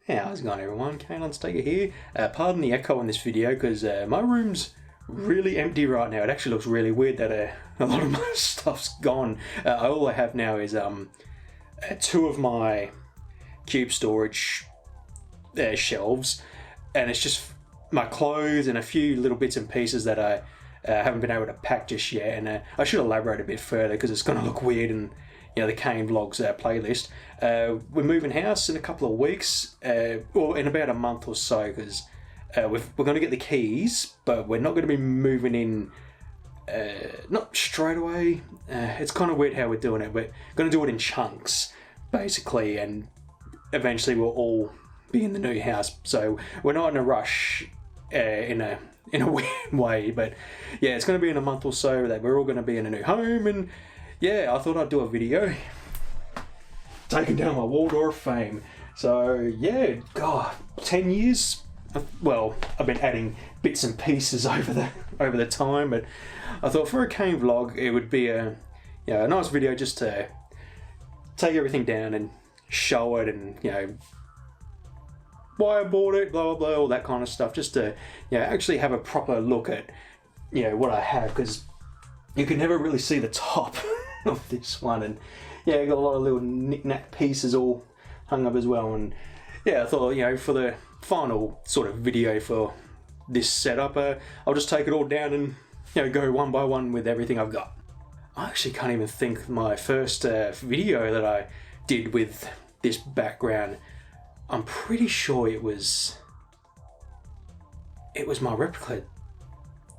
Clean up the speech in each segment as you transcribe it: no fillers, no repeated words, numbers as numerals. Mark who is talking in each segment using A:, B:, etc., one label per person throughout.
A: Yeah, how's it going, everyone? Kayne Undertaker here. Pardon the echo in this video because my room's really empty right now. It actually looks really weird that a lot of my stuff's gone. All I have now is two of my cube storage shelves, and it's just my clothes and a few little bits and pieces that I haven't been able to pack just yet. And I should elaborate a bit further because it's going to look weird in the Kayne Vlogs playlist. We're moving house in a couple of weeks, or in about a month or so, because we're going to get the keys, but we're not going to be moving in not straight away. It's kind of weird how we're doing it. We're going to do it in chunks, basically, and eventually we'll all be in the new house. So we're not in a rush in a weird way, but yeah, it's going to be in a month or so that we're all going to be in a new home. And yeah, I thought I'd do a video taking down my Waldorf fame. So yeah, God, 10 years. Well, I've been adding bits and pieces over the time, but I thought for a Kayne vlog it would be a nice video just to take everything down and show it, and why I bought it, blah blah blah, all that kind of stuff, just to actually have a proper look at what I have, because you can never really see the top of this one. And yeah, I got a lot of little knick-knack pieces all hung up as well. And yeah, I thought for the final sort of video for this setup, I'll just take it all down and go one by one with everything I've got. I actually can't even think my first video that I did with this background. I'm pretty sure it was my replica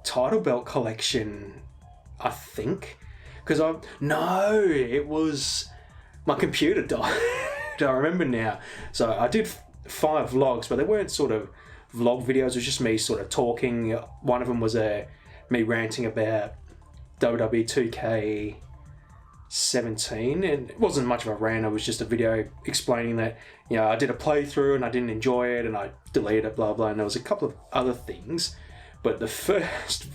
A: title belt collection, I think. Because it was my computer died. I remember now. So I did 5 vlogs, but they weren't sort of vlog videos. It was just me sort of talking. One of them was me ranting about WWE 2K17, and it wasn't much of a rant. It was just a video explaining that I did a playthrough and I didn't enjoy it and I deleted it, blah blah. And there was a couple of other things, but the first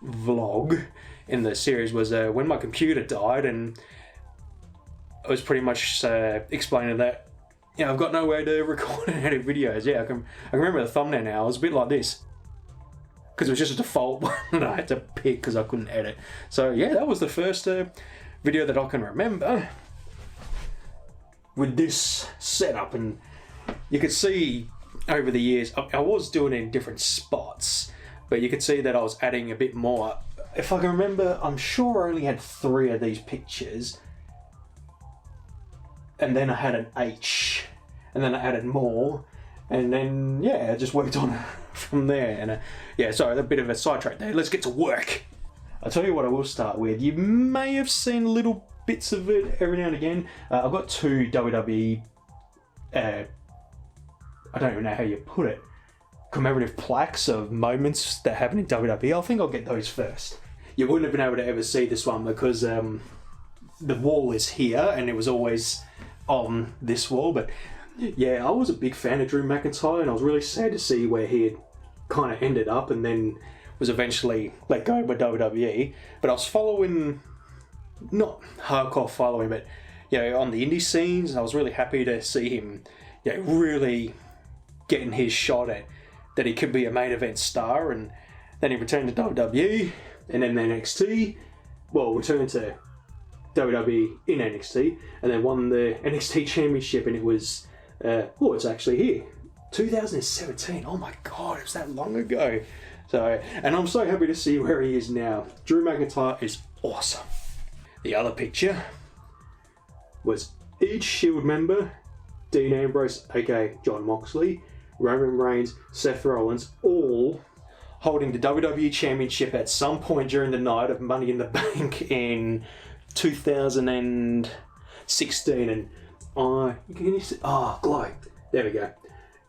A: vlog in the series was when my computer died, and I was pretty much explaining that I've got no way to record and edit videos. Yeah, I can remember the thumbnail now. It was a bit like this, because it was just a default one that I had to pick because I couldn't edit. So yeah, that was the first video that I can remember with this setup. And you could see over the years, I was doing it in different spots, but you could see that I was adding a bit more. If I can remember, I'm sure I only had 3 of these pictures, and then I had an H, and then I added more, and then I just worked on it from there. And sorry, a bit of a sidetrack there. Let's get to work. I'll tell you what I will start with. You may have seen little bits of it every now and again. I've got 2 WWE, I don't even know how you put it, commemorative plaques of moments that happened in WWE. I think I'll get those first. You wouldn't have been able to ever see this one because the wall is here and it was always on this wall. But yeah, I was a big fan of Drew McIntyre, and I was really sad to see where he had kind of ended up and then was eventually let go by WWE. But I was following, not hardcore following, but on the indie scenes, and I was really happy to see him really getting his shot at that he could be a main event star. And then he returned to WWE, and then NXT, returned to WWE in NXT, and then won the NXT Championship, and it was, it's actually here, 2017. Oh my God, it was that long ago. So, and I'm so happy to see where he is now. Drew McIntyre is awesome. The other picture was each Shield member, Dean Ambrose, aka Jon Moxley, Roman Reigns, Seth Rollins, all holding the WWE Championship at some point during the night of Money in the Bank in 2016. And glow. There we go.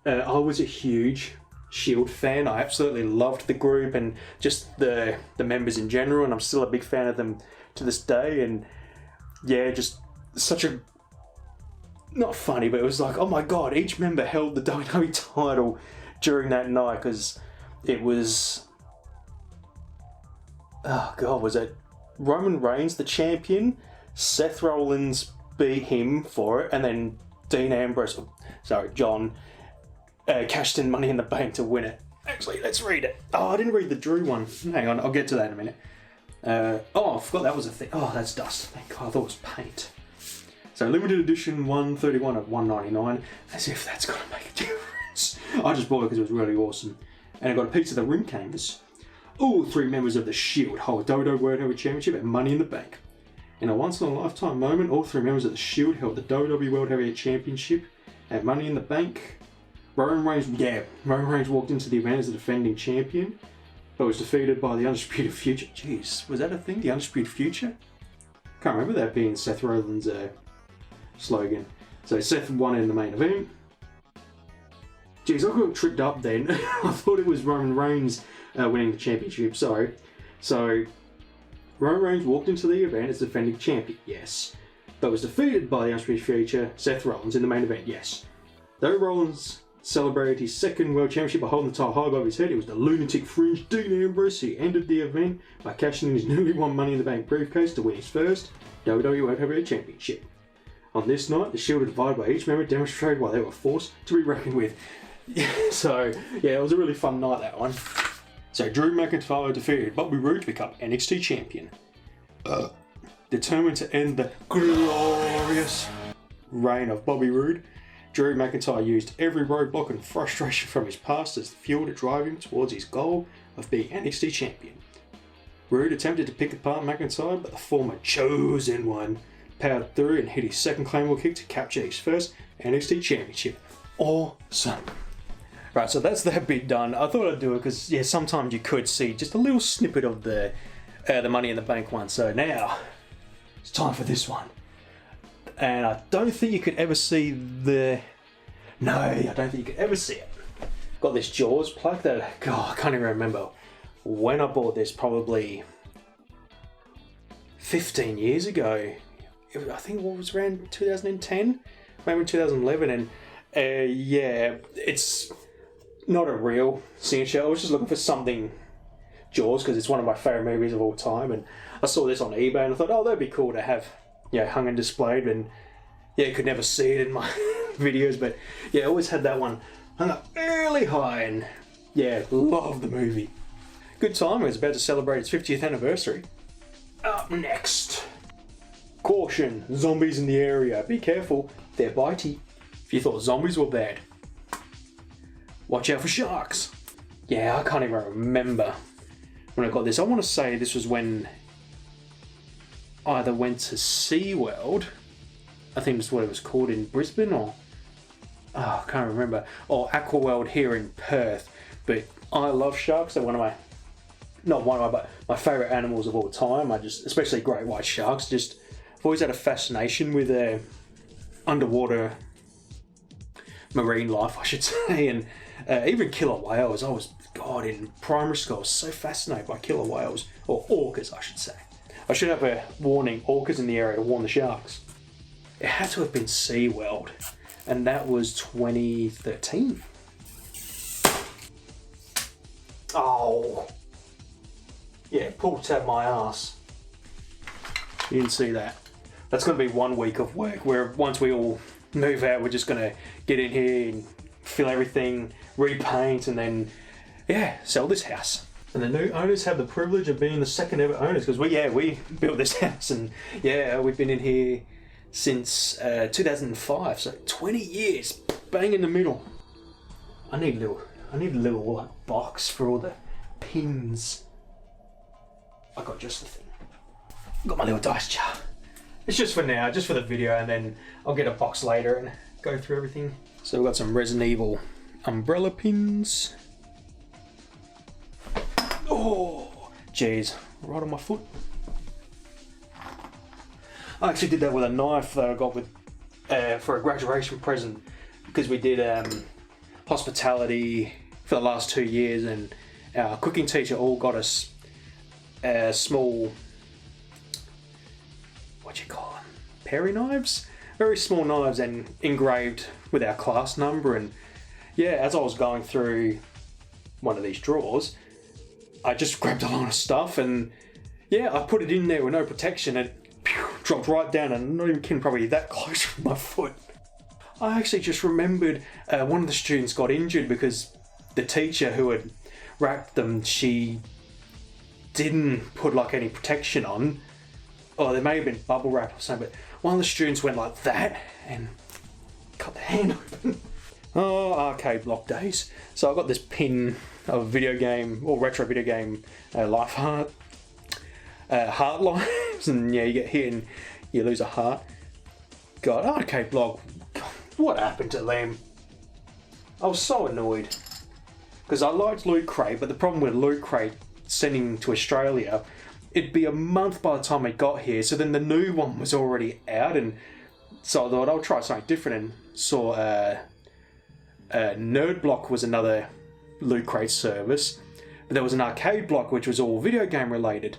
A: I was a huge Shield fan. I absolutely loved the group and just the members in general, and I'm still a big fan of them to this day. And yeah, just such a, not funny, but it was like, oh my God, each member held the WWE title during that night, because it was, was it Roman Reigns the champion? Seth Rollins beat him for it, and then John cashed in Money in the Bank to win it. Actually, let's read it. Oh, I didn't read the Drew one. Hang on, I'll get to that in a minute. I forgot that was a thing. Oh, that's dust. Thank God, I thought it was paint. So limited edition 131 of 199. As if that's gonna make a difference. I just bought it because it was really awesome. And I got a piece of the ring canvas. All 3 members of the Shield hold Dodo World Heavyweight Championship and Money in the Bank. In a once-in-a-lifetime moment, all 3 members of the Shield held the WWE World Heavyweight Championship and Money in the Bank. Roman Reigns walked into the event as the defending champion, but was defeated by the Undisputed Future. Jeez, was that a thing? The Undisputed Future? Can't remember that being Seth Rollins' slogan. So Seth won in the main event. Jeez, I got tripped up then. I thought it was Roman Reigns winning the championship. Sorry. So Roman Reigns walked into the event as defending champion. Yes. But was defeated by the Undisputed Future, Seth Rollins, in the main event. Yes. Though Rollins celebrated his 2nd World Championship by holding the title high above his head, it was the lunatic fringe Dean Ambrose who ended the event by cashing in his newly won Money in the Bank briefcase to win his first WWE World Heavyweight Championship. On this night, the Shield divided by each member demonstrated why they were forced to be reckoned with. So, yeah, it was a really fun night, that one. So, Drew McIntyre defeated Bobby Roode to become NXT champion. Determined to end the glorious reign of Bobby Roode, Drew McIntyre used every roadblock and frustration from his past as the fuel to drive him towards his goal of being NXT champion. Roode attempted to pick apart McIntyre, but the former chosen one powered through and hit his 2nd Claymore kick to capture his first NXT championship. Awesome. Right, so that's that bit done. I thought I'd do it because, yeah, sometimes you could see just a little snippet of the Money in the Bank one. So now, it's time for this one. And I don't think you could ever see the... No, I don't think you could ever see it. Got this Jaws plug that... God, I can't even remember when I bought this, probably 15 years ago. I think it was around 2010, maybe 2011. And yeah, it's not a real signature. I was just looking for something Jaws because it's one of my favourite movies of all time. And I saw this on eBay and I thought, oh, that'd be cool to have, hung and displayed. And yeah, could never see it in my videos, but yeah, I always had that one hung up really high. And yeah, love the movie. Good time. It was about to celebrate its 50th anniversary. Up next. Caution, zombies in the area. Be careful, they're bitey. If you thought zombies were bad, watch out for sharks. Yeah, I can't even remember when I got this. I want to say this was when I either went to SeaWorld, I think that's what it was called in Brisbane, or I can't remember, or Aquaworld here in Perth. But I love sharks. They're but my favourite animals of all time. Especially great white sharks. I've always had a fascination with underwater marine life, I should say, and even killer whales. In primary school, I was so fascinated by killer whales, or orcas, I should say. I should have a warning, orcas in the area, to warn the sharks. It had to have been SeaWorld, and that was 2013. Oh, yeah, pulled out my ass. You didn't see that. That's going to be 1 week of work where once we all move out, we're just going to get in here and fill everything, repaint, and then, sell this house. And the new owners have the privilege of being the 2nd ever owners because we built this house and we've been in here since 2005, so 20 years, bang in the middle. I need a little box for all the pins. I got just the thing. Got my little dice jar. It's just for now, just for the video, and then I'll get a box later and go through everything. So we've got some Resident Evil umbrella pins. Oh, jeez, right on my foot. I actually did that with a knife that I got for a graduation present because we did hospitality for the last 2 years, and our cooking teacher all got us small, paring knives? Very small knives and engraved with our class number. And as I was going through one of these drawers, I just grabbed a lot of stuff and I put it in there with no protection and dropped right down, and not even kidding, probably that close from my foot. I actually just remembered one of the students got injured because the teacher who had wrapped them, she didn't put like any protection on, or there may have been bubble wrap or something, but one of the students went like that and cut the hand open. Oh, arcade block days. So I got this pin of video game, or retro video game life heart lives, and yeah, you get hit and you lose a heart. God, arcade block, what happened to them? I was so annoyed because I liked Loot Crate, but the problem with Loot Crate sending to Australia, it'd be a month by the time it got here, so then the new one was already out, and so I thought I'll try something different and saw Nerd Block was another Loot Crate service, but there was an arcade block which was all video game related,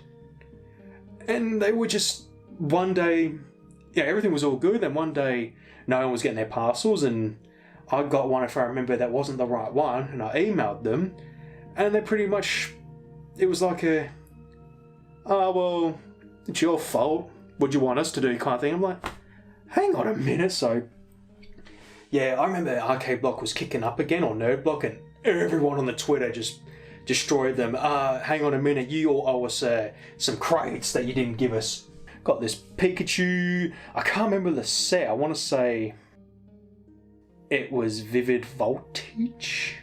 A: and they were just one day, yeah, everything was all good, then one day no one was getting their parcels, and I got one, if I remember, that wasn't the right one, and I emailed them, and they pretty much, it was like a, oh well, it's your fault, what do you want us to do kind of thing. I'm like, hang on a minute. So yeah, I remember Arcade Block was kicking up again, or Nerd Block, and everyone on the Twitter just destroyed them. Hang on a minute, you all owe us some crates that you didn't give us. Got this Pikachu, I can't remember the set, I want to say it was Vivid Voltage.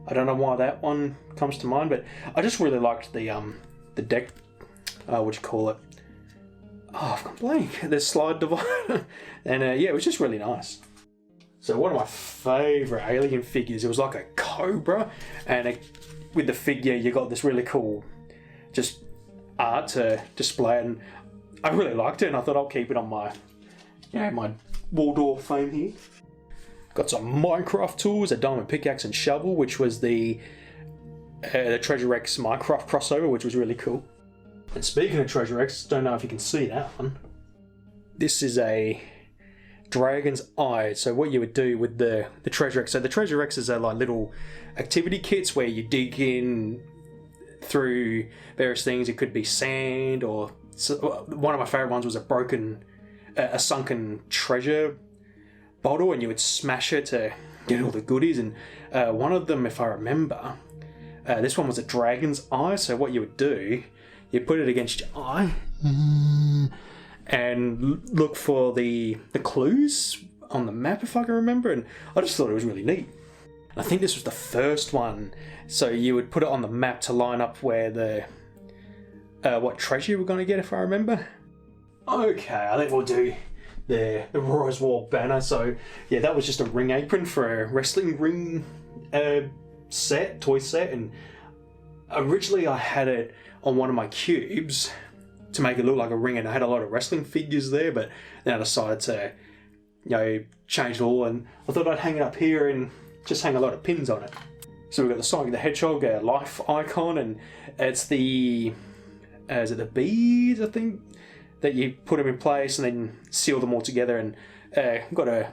A: I don't know why that one comes to mind, but I just really liked the deck, what do you call it? Oh, I've gone blank. The slide divider. And yeah, it was just really nice. So one of my favourite alien figures, it was like a cobra, and with the figure you got this really cool just art to display, and I really liked it, and I thought I'll keep it on my, you know, my Waldorf fame here. Got some Minecraft tools, a diamond pickaxe and shovel, which was the Treasure X Minecraft crossover, which was really cool. And speaking of Treasure X, don't know if you can see that one. This is a dragon's eye. So what you would do with the Treasure X, so the Treasure X's are like little activity kits where you dig in through various things. It could be sand, or one of my favourite ones was a sunken treasure bottle, and you would smash it to get all the goodies. And one of them, if I remember, this one was a dragon's eye. So what you would do, you put it against your eye and look for the clues on the map, if I can remember, and I just thought it was really neat. I think this was the first one, so you would put it on the map to line up where the what treasure you were going to get, if I remember. Okay, I think we'll do the Rose War banner. So yeah, that was just a ring apron for a wrestling ring toy set, and originally I had it on one of my cubes to make it look like a ring, and I had a lot of wrestling figures there, but then I decided to, you know, change it all, and I thought I'd hang it up here and just hang a lot of pins on it. So we've got the Sonic the Hedgehog life icon, and it's the is it the beads, I think, that you put them in place and then seal them all together, and got a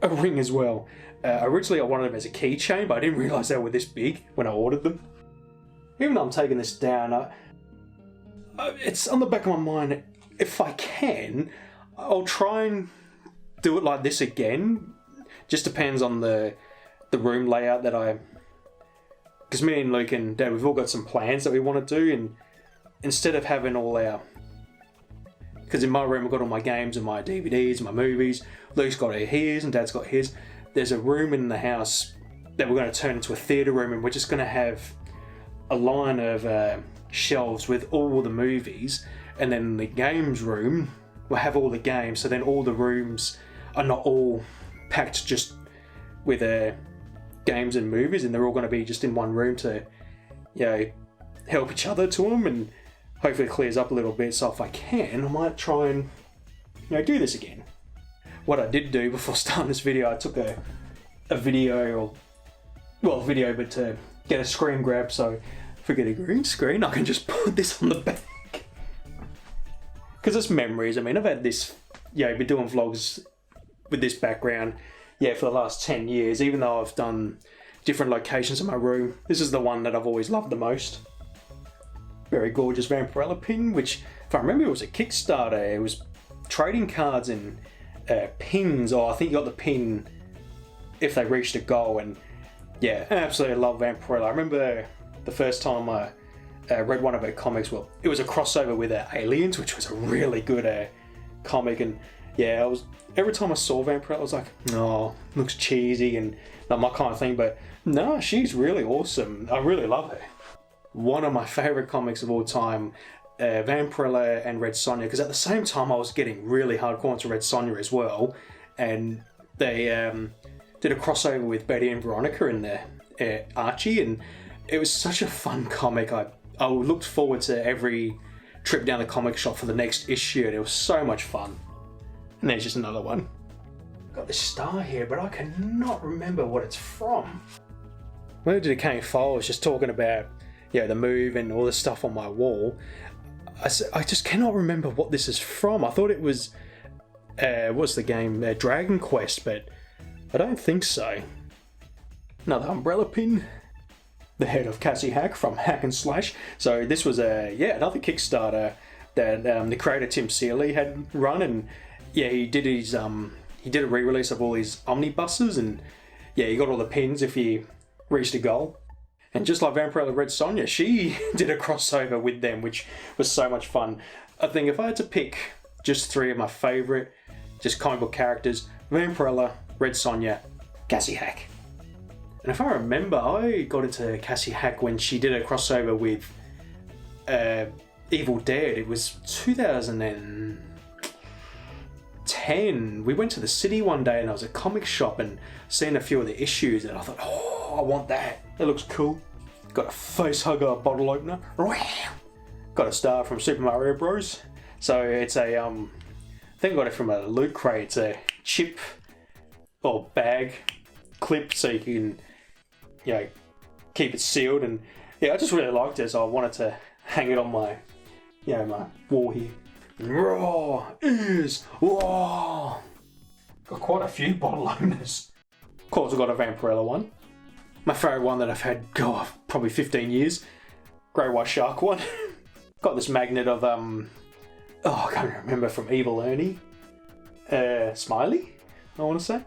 A: ring as well. Originally I wanted them as a keychain, but I didn't realise they were this big when I ordered them. Even though I'm taking this down, it's on the back of my mind, if I can, I'll try and do it like this again. Just depends on the room layout that because me and Luke and Dad, we've all got some plans that we want to do, and instead of having all our, because in my room I've got all my games and my DVDs and my movies, Luke's got his and Dad's got his, there's a room in the house that we're going to turn into a theatre room, and we're just going to have a line of shelves with all the movies, and then the games room will have all the games, so then all the rooms are not all packed just with games and movies, and they're all going to be just in one room to, you know, help each other to them, and hopefully it clears up a little bit. So if I can, I might try and, you know, do this again. What I did do before starting this video, I took a video, but to get a screen grab, so if we get a green screen, I can just put this on the back. Because it's memories. I mean, I've had this, you know, been doing vlogs with this background, yeah, for the last 10 years, even though I've done different locations in my room. This is the one that I've always loved the most. Very gorgeous Vampirella pin, which, if I remember, it was a Kickstarter. It was trading cards and pins, or I think you got the pin if they reached a goal. And yeah, I absolutely love Vampirella. I remember the first time I read one of her comics. Well, it was a crossover with Aliens, which was a really good comic. And yeah, every time I saw Vampirella, I was like, oh, looks cheesy and not my kind of thing. But no, she's really awesome. I really love her. One of my favorite comics of all time, Vampirella and Red Sonja, because at the same time I was getting really hardcore into Red Sonja as well, and they did a crossover with Betty and Veronica in the Archie, and it was such a fun comic. I looked forward to every trip down the comic shop for the next issue, and it was so much fun. And there's just another one. Got this star here, but I cannot remember what it's from. When I did a Kayne file, I was just talking about the move and all the stuff on my wall. I just cannot remember what this is from. I thought it was, what's the game? Dragon Quest, but I don't think so. Another umbrella pin. The head of Cassie Hack from Hack and Slash. So this was another Kickstarter that the creator Tim Seeley had run, and he did a re-release of all his omnibuses, and he got all the pins if he reached a goal. And just like Vampirella Red Sonja, she did a crossover with them, which was so much fun. I think if I had to pick just three of my favourite just comic book characters, Vampirella, Red Sonja, Cassie Hack. And if I remember, I got into Cassie Hack when she did a crossover with Evil Dead. It was 2010. We went to the city one day and I was at a comic shop and seen a few of the issues, and I thought, oh, I want that. That looks cool. Got a face hugger bottle opener. Got a star from Super Mario Bros. So it's a I think I got it from a loot crate. It's a chip or bag clip, so you can keep it sealed. And I just really liked it, so I wanted to hang it on my my wall here. Raw is raw. Got quite a few bottle openers. Of course, I've got a Vampirella one. My favourite one that I've had, probably 15 years. Grey White Shark one. Got this magnet of, I can't remember, from Evil Ernie. Smiley, I want to say.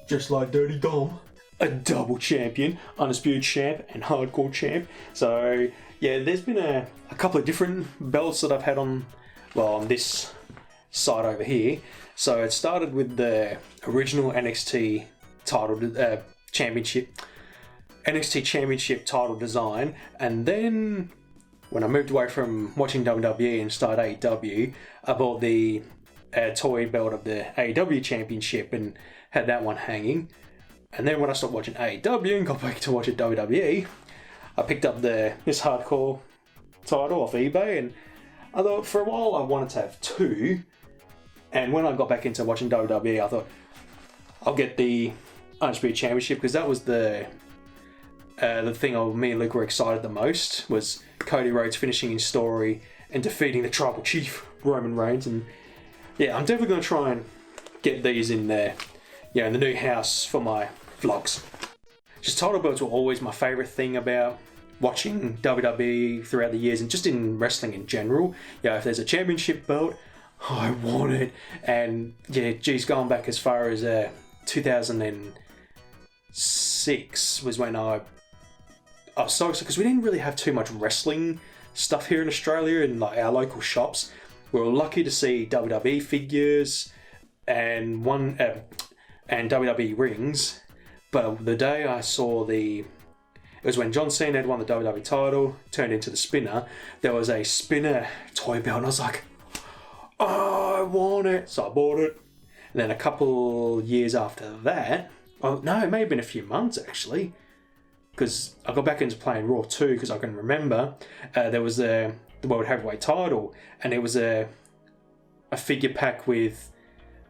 A: Just like Dirty Dom. A double champion, undisputed champ and hardcore champ. So, there's been a couple of different belts that I've had on this side over here. So it started with the original NXT title championship. NXT Championship title design, and then when I moved away from watching WWE and started AEW, I bought the toy belt of the AEW Championship and had that one hanging. And then when I stopped watching AEW and got back to watching WWE, I picked up this hardcore title off eBay, and I thought for a while I wanted to have two. And when I got back into watching WWE, I thought I'll get the Undisputed Championship, because that was the thing me and Luke were excited the most, was Cody Rhodes finishing his story and defeating the Tribal Chief, Roman Reigns. And I'm definitely going to try and get these in there, in the new house for my vlogs. Just title belts were always my favourite thing about watching WWE throughout the years, and just in wrestling in general. If there's a championship belt, I want it. And going back as far as 2006 was when I was so excited, because we didn't really have too much wrestling stuff here in Australia in our local shops. We were lucky to see WWE figures and WWE rings, but the day I saw it was when John Cena had won the WWE title, turned into the spinner. There was a spinner toy belt, and I was like, oh, I want it. So I bought it. And then a couple years after that, it may have been a few months actually, because I got back into playing Raw 2, because I can remember there was the World Heavyweight title, and it was a figure pack with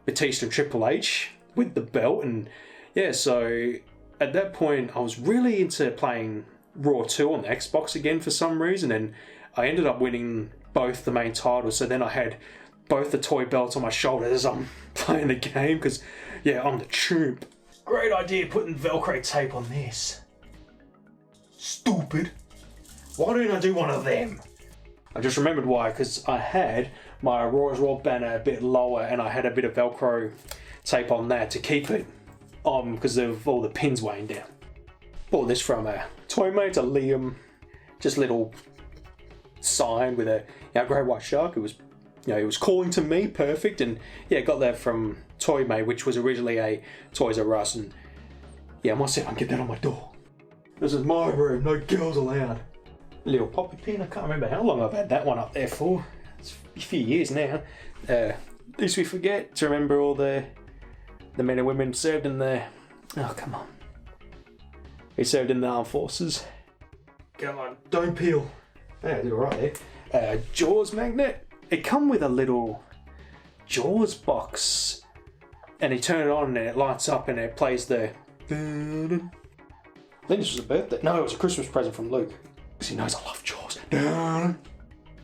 A: Batista and Triple H with the belt. And so at that point I was really into playing Raw 2 on the Xbox again for some reason, and I ended up winning both the main titles. So then I had both the toy belts on my shoulders as I'm playing the game, because I'm the chump. Great idea putting Velcro tape on this. Stupid. Why didn't I do one of them? I just remembered why, because I had my Roy's World banner a bit lower, and I had a bit of Velcro tape on that to keep it on because of all the pins weighing down. Bought this from a toy mate, a Liam, just little sign with a great white shark. It was, it was calling to me, perfect, and got that from Toy Mate, which was originally a Toys R Us, and I might see if I can get that on my door. This is my room, no girls allowed. Little poppy pin, I can't remember how long I've had that one up there for. It's a few years now. Least we forget to remember all the men and women served in the... Oh, come on. He served in the armed forces. Come on, don't peel. Yeah, I did alright there. Jaws magnet. It come with a little Jaws box. And you turn it on and it lights up and it plays the... I think this was a birthday. No, it was a Christmas present from Luke. Because he knows I love Jaws.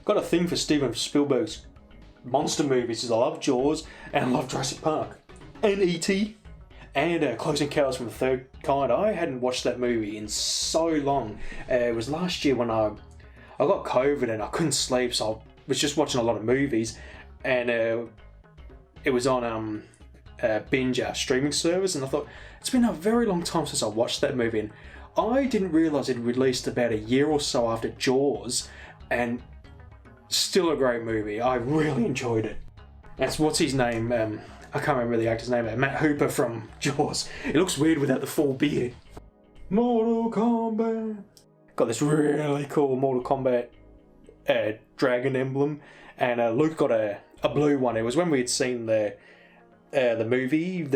A: Got a thing for Steven Spielberg's monster movies. Because I love Jaws and I love Jurassic Park. And E.T. And Close Encounters from the Third Kind. I hadn't watched that movie in so long. It was last year when I got COVID and I couldn't sleep. So I was just watching a lot of movies. And it was on Binge, our streaming service. And I thought, it's been a very long time since I watched that movie. And I didn't realise it released about a year or so after Jaws, and still a great movie. I really enjoyed it. That's what's his name? I can't remember the actor's name. Matt Hooper from Jaws. It looks weird without the full beard. Mortal Kombat. Got this really cool Mortal Kombat dragon emblem, and Luke got a blue one. It was when we had seen the movie.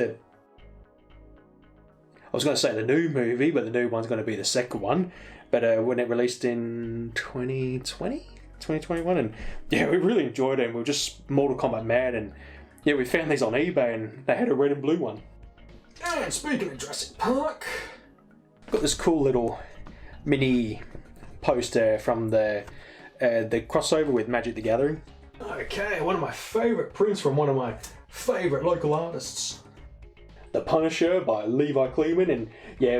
A: I was going to say the new movie, but the new one's going to be the second one. But when it released in 2021, and we really enjoyed it. And we were just Mortal Kombat mad, and we found these on eBay, and they had a red and blue one. And speaking of Jurassic Park, got this cool little mini poster from the crossover with Magic the Gathering. Okay, one of my favourite prints from one of my favourite local artists. The Punisher by Levi Kleeman, and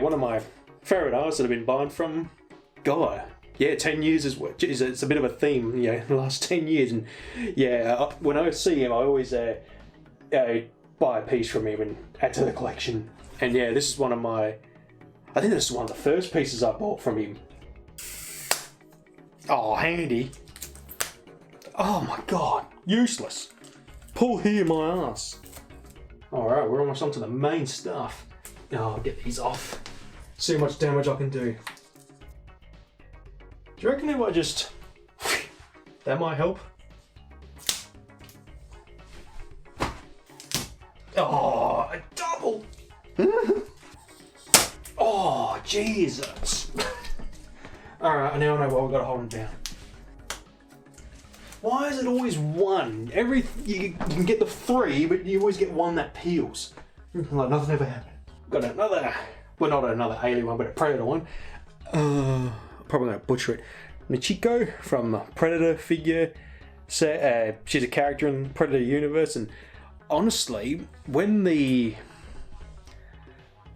A: one of my favourite artists that I've been buying from. God, 10 years is it's a bit of a theme, the last 10 years, and when I see him, I always buy a piece from him and add to the collection. And this is one of my, I think this is one of the first pieces I bought from him. Oh, handy. Oh my god, useless. Pull here, my ass. Alright, we're almost onto the main stuff. Oh, I'll get these off. See how much damage I can do. Do you reckon if I just... that might help? Oh, a double! Oh, Jesus! Alright, now I know why we've got to hold them down. Why is it always one? You can get the 3, but you always get one that peels. Like nothing ever happened. Got another, well, not another alien one, but a Predator one. Probably gonna butcher it. Michiko from Predator figure set. She's a character in Predator universe, and honestly, when the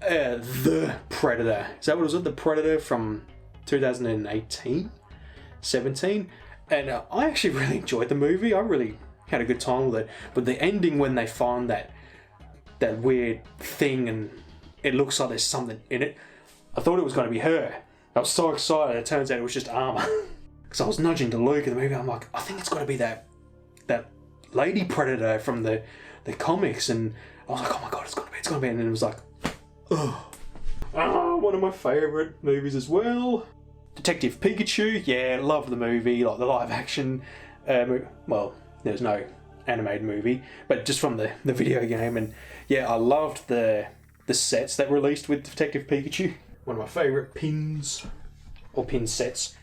A: Predator, is that what it was? The Predator from 2018, 17. And I actually really enjoyed the movie. I really had a good time with it. But the ending, when they find that weird thing and it looks like there's something in it, I thought it was going to be her. I was so excited. It turns out it was just armor. Because I was nudging to Luke in the movie. I'm like, I think it's got to be that lady Predator from the comics. And I was like, oh my god, it's got to be. And then it was like, oh, one of my favourite movies as well. Detective Pikachu, love the movie, like the live action. Well, there's no animated movie, but just from the video game, and I loved the sets that were released with Detective Pikachu. One of my favourite pins, or pin sets.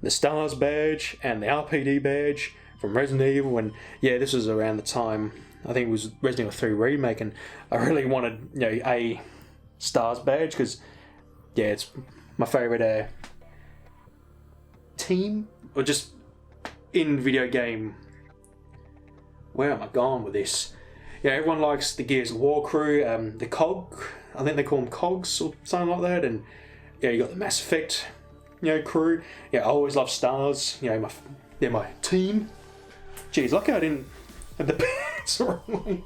A: The Stars badge and the RPD badge from Resident Evil, and this was around the time, I think it was Resident Evil 3 Remake, and I really wanted a Stars badge, because it's my favourite team, or just in video game. Where am I going with this? Everyone likes the Gears of War crew, the COG, I think they call them COGs or something like that, and you got the Mass Effect, crew. I always love Stars. My team. Geez, lucky I didn't have the pants the wrong way.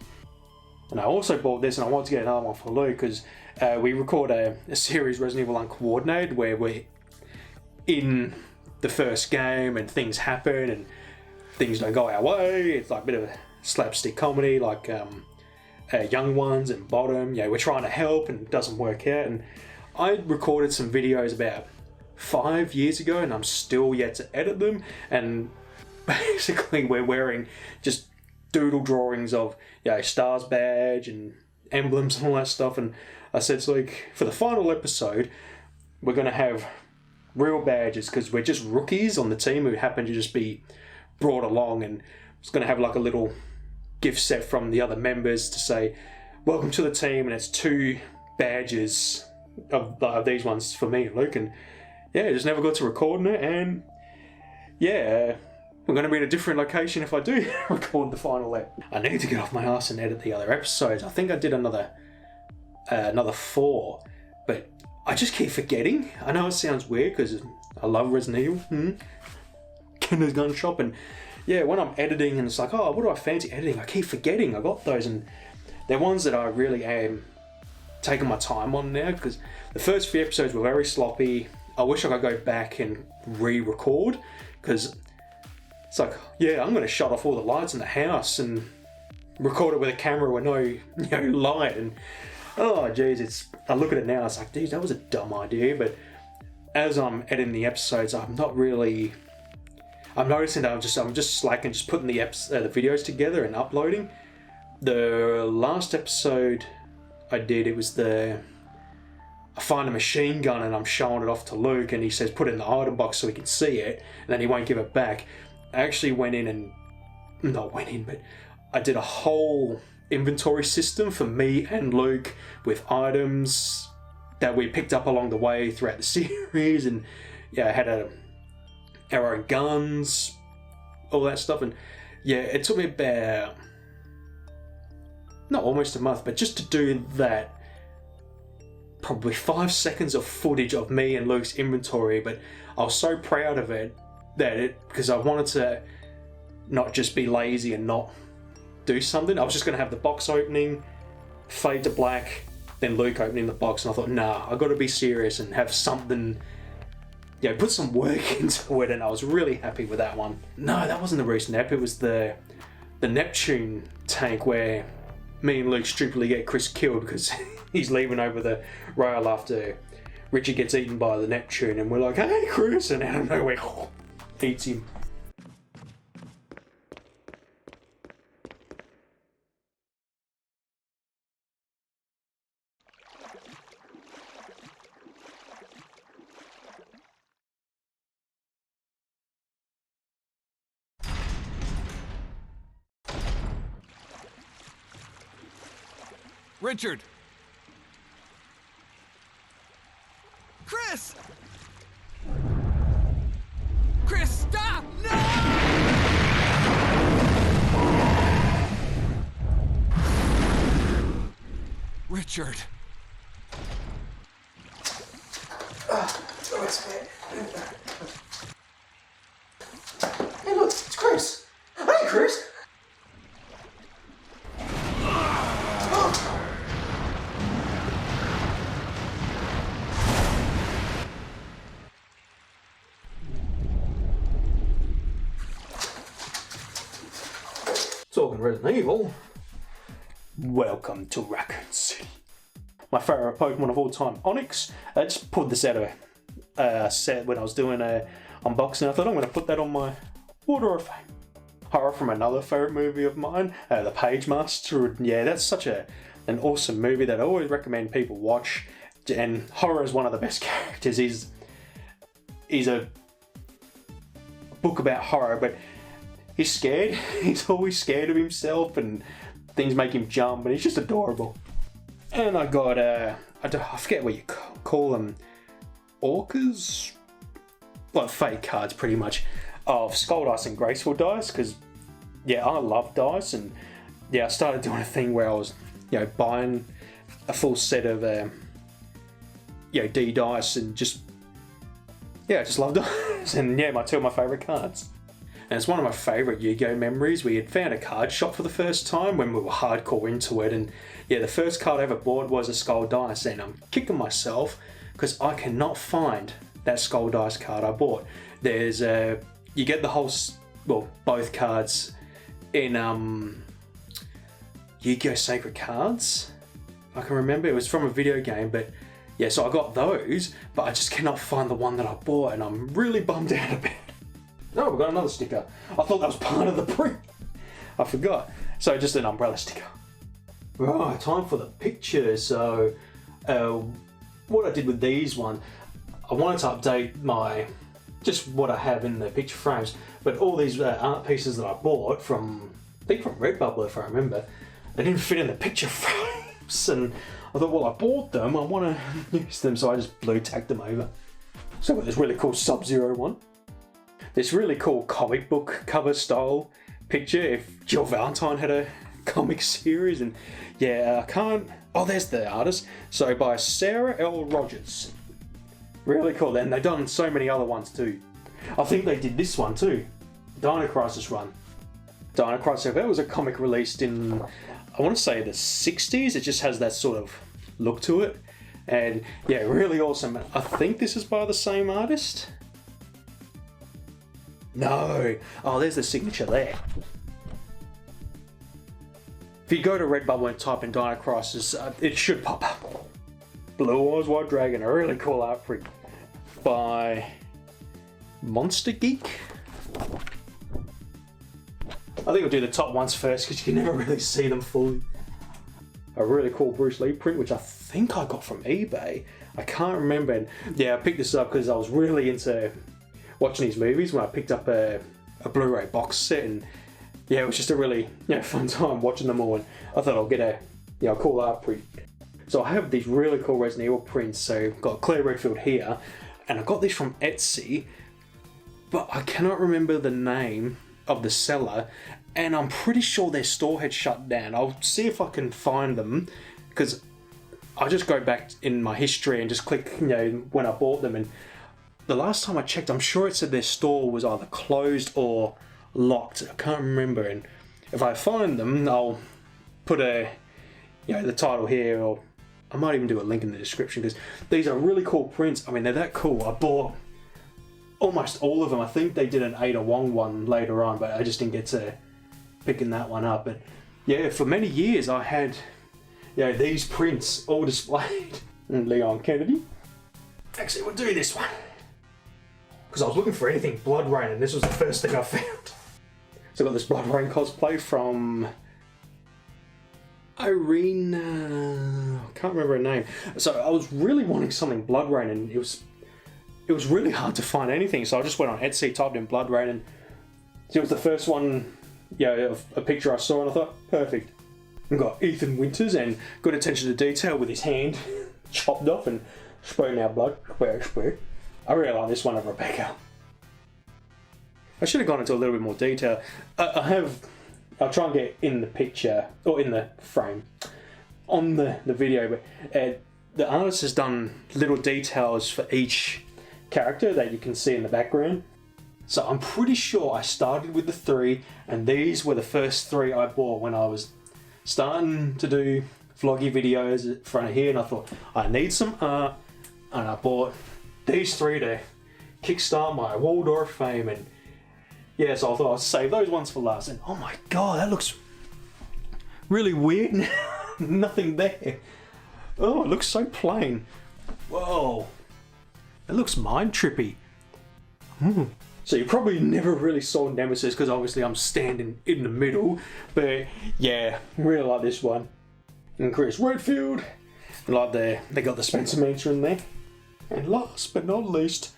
A: And I also bought this, and I wanted to get another one for Luke, because we record a series, Resident Evil Uncoordinated, where we're in the first game and things happen and things don't go our way. It's like a bit of a slapstick comedy, like Young Ones and Bottom. Yeah, we're trying to help and it doesn't work out. And I recorded some videos about 5 years ago, and I'm still yet to edit them. And basically, we're wearing just doodle drawings of Star's badge and emblems and all that stuff. And I said, it's like, for the final episode, we're going to have real badges, because we're just rookies on the team who happen to just be brought along, and it's going to have like a little gift set from the other members to say welcome to the team, and it's 2 badges of these ones for me and Luke. And yeah, just never got to recording it, and yeah, we're going to be in a different location if I do record the final ep. I need to get off my ass and edit the other episodes. I think I did another 4, but I just keep forgetting. I know it sounds weird because I love Resident Evil. Kinder's gun shop, and yeah, when I'm editing and it's like, oh, what do I fancy editing? I keep forgetting I got those, and they're ones that I really am taking my time on now, because the first few episodes were very sloppy. I wish I could go back and re-record, because it's like, yeah, I'm going to shut off all the lights in the house and record it with a camera with no light. And oh, geez, I look at it now, it's like, geez, that was a dumb idea. But as I'm editing the episodes, I'm noticing that I'm just slacking, just putting the videos together and uploading. The last episode I did, it was I find a machine gun and I'm showing it off to Luke, and he says put it in the item box so he can see it, and then he won't give it back. I actually but I did a whole inventory system for me and Luke with items that we picked up along the way throughout the series, and yeah, I had our own guns, all that stuff. And yeah, it took me about, not almost a month, but just to do that, probably 5 seconds of footage of me and Luke's inventory. But I was so proud of it because I wanted to not just be lazy and not do something. I was just going to have the box opening, fade to black, then Luke opening the box, and I thought, nah, I've got to be serious and have something, put some work into it. And I was really happy with that one. No, that wasn't the recent ep, it was the Neptune tank where me and Luke stupidly get Chris killed because he's leaving over the rail after Richard gets eaten by the Neptune, and we're like, hey Chris, and out of nowhere, eats him.
B: Richard! Chris! Chris, stop! No! Richard.
A: Hey look, it's Chris. Hey Chris. Talking Resident Evil, welcome to Raccoon City. My favourite Pokemon of all time, Onyx. I just pulled this out of a set when I was doing a unboxing. I thought I'm going to put that on my Order of Fame. Horror from another favourite movie of mine, The Page Master. Yeah, that's such an awesome movie that I always recommend people watch. And Horror is one of the best characters. He's a book about horror, but he's scared. He's always scared of himself, and things make him jump, and he's just adorable. And I got, I forget what you call them, orcas? Like fake cards, pretty much, of Skull Dice and Graceful Dice, because, yeah, I love dice, and, yeah, I started doing a thing where I was, buying a full set of, D dice, and just, I just love dice, and, yeah, two of my favourite cards. And it's one of my favourite Yu-Gi-Oh memories. We had found a card shop for the first time when we were hardcore into it, and yeah, the first card I ever bought was a Skull Dice, and I'm kicking myself because I cannot find that Skull Dice card I bought. There's you get the whole, well, both cards in Yu-Gi-Oh! Sacred Cards. I can remember it was from a video game, but yeah, so I got those, but I just cannot find the one that I bought, and I'm really bummed out about it. Oh, we've got another sticker. I thought that was part of the print. I forgot. So just an umbrella sticker. Right, time for the picture. So what I did with these ones, I wanted to update just what I have in the picture frames, but all these art pieces that I bought from, I think from Redbubble if I remember, they didn't fit in the picture frames, and I thought, well, I bought them, I want to use them, so I just blue tacked them over. So I've got this really cool Sub-Zero one. This really cool comic book cover style picture if Jill Valentine had a comic series, and yeah, I can't, oh, there's the artist. So by Sarah L. Rogers. Really cool. Then they've done so many other ones too. I think they did this one too. Dino Crisis run. Dino Crisis, that was a comic released in, I want to say the 60s. It just has that sort of look to it. And yeah, really awesome. I think this is by the same artist. No. Oh, there's the signature there. If you go to Redbubble and type in Dino Crisis, it should pop up. Blue Eyes White Dragon, a really cool art print by Monster Geek. I think I'll do the top ones first because you can never really see them fully. A really cool Bruce Lee print, which I think I got from eBay. I can't remember. And yeah, I picked this up because I was really into watching these movies when I picked up a Blu-ray box set, and yeah, it was just a really fun time watching them all, and I thought I'll get a cool art print. So I have these really cool Resident Evil prints. So I've got Claire Redfield here, and I got these from Etsy, but I cannot remember the name of the seller, and I'm pretty sure their store had shut down. I'll see if I can find them, because I just go back in my history and just click when I bought them, and the last time I checked, I'm sure it said their store was either closed or locked. I can't remember, and if I find them, I'll put the title here, or I might even do a link in the description, because these are really cool prints. I mean, they're that cool. I bought almost all of them. I think they did an Ada Wong one later on, but I just didn't get to picking that one up. But yeah, for many years I had these prints all displayed. And Leon Kennedy. Actually, we'll do this one, because I was looking for anything Blood Rain, and this was the first thing I found. So I got this Blood Rain cosplay from Irina, I can't remember her name. So I was really wanting something Blood Rain, and it was really hard to find anything. So I just went on Etsy, typed in Blood Rain, and it was the first one, of a picture I saw, and I thought, perfect. I've got Ethan Winters, and good attention to detail with his hand chopped off and spraying out blood. I really like this one of Rebecca. I should have gone into a little bit more detail. I'll try and get in the picture, or in the frame, on the video, but the artist has done little details for each character that you can see in the background. So I'm pretty sure I started with the 3, and these were the first 3 I bought when I was starting to do vloggy videos in front of here, and I thought, I need some art, and I bought these 3 to kickstart my Waldorf fame, and yeah, so I thought I'd save those ones for last, and oh my god, that looks really weird. Nothing there. Oh, it looks so plain. Whoa. It looks mind trippy. So you probably never really saw Nemesis, because obviously I'm standing in the middle, but yeah, really like this one. And Chris Redfield, and like they got the Spencer Mansion in there. And last but not least,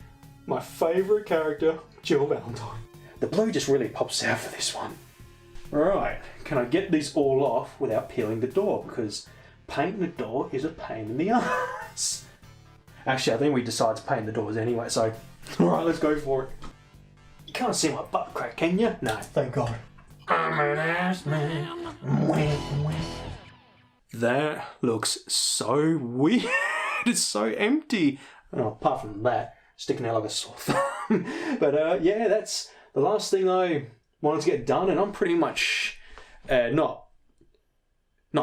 A: my favourite character, Jill Valentine. The blue just really pops out for this one. Right, can I get these all off without peeling the door? Because painting the door is a pain in the ass. Actually, I think we decided to paint the doors anyway, so alright, let's go for it. You can't see my butt crack, can you? No, thank God. I'm an ass man. That looks so weird. It's so empty. Oh, apart from that, sticking out like a sore thumb. But yeah, that's the last thing I wanted to get done, and I'm pretty much not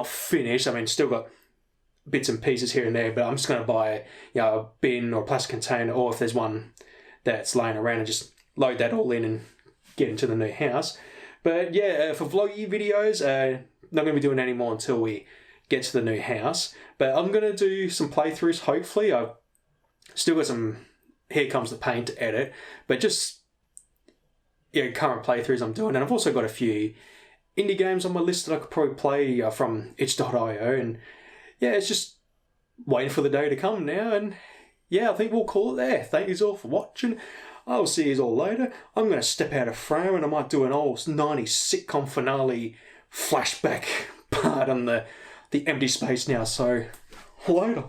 A: finished. I mean, still got bits and pieces here and there, but I'm just going to buy a bin or a plastic container, or if there's one that's laying around, and just load that all in and get into the new house. But yeah, for vloggy videos, not going to be doing any more until we get to the new house. But I'm going to do some playthroughs, hopefully. I've still got some Here Comes the Paint to edit, but just current playthroughs I'm doing. And I've also got a few indie games on my list that I could probably play from itch.io. And yeah, it's just waiting for the day to come now. And yeah, I think we'll call it there. Thank you all for watching. I'll see you all later. I'm going to step out of frame and I might do an old 90s sitcom finale flashback part on the empty space now. So, later.